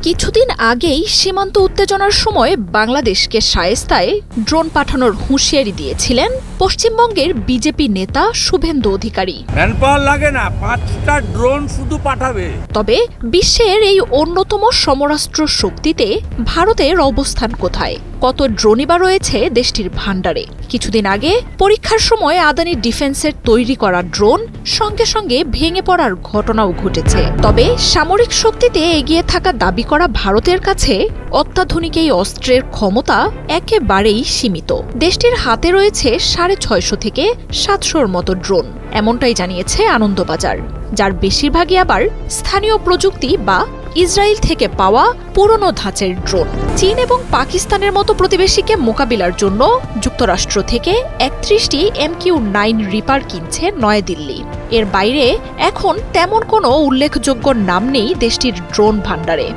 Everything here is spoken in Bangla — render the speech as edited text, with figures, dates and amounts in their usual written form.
কিছুদিন আগেই সীমান্ত উত্তেজনার সময় বাংলাদেশকে শায়েস্তায় ড্রোন পাঠানোর হুঁশিয়ারি দিয়েছিলেন পশ্চিমবঙ্গের বিজেপি নেতা শুভেন্দু অধিকারী। ম্যানপাওয়ার লাগে না, 5টা ড্রোন শুধু পাঠাবে। তবে বিশ্বের এই অন্যতম সমরাস্ত্র শক্তিতে ভারতের অবস্থান কোথায়? কত ড্রোনই বা রয়েছে দেশটির ভাণ্ডারে? কিছুদিন আগে পরীক্ষার সময় আদানি ডিফেন্সের তৈরি করা ড্রোন সঙ্গে সঙ্গে ভেঙে পড়ার ঘটনাও ঘটেছে। তবে সামরিক শক্তিতে এগিয়ে থাকা দাবি করা ভারতের কাছে অত্যাধুনিক এই অস্ত্রের ক্ষমতা একেবারেই সীমিত। দেশটির হাতে রয়েছে 650 থেকে 700-র মতো ড্রোন, এমনটাই জানিয়েছে আনন্দবাজার, যার বেশিরভাগই আবার স্থানীয় প্রযুক্তি বা ইসরায়েল থেকে পাওয়া পুরনো ধাঁচের ড্রোন। চীন এবং পাকিস্তানের মতো প্রতিবেশীকে মোকাবিলার জন্য যুক্তরাষ্ট্র থেকে 31টি MQ-9 রিপার কিনছে নয়াদিল্লি। এর বাইরে এখন তেমন কোনো উল্লেখযোগ্য নাম নেই দেশটির ড্রোন ভাণ্ডারে।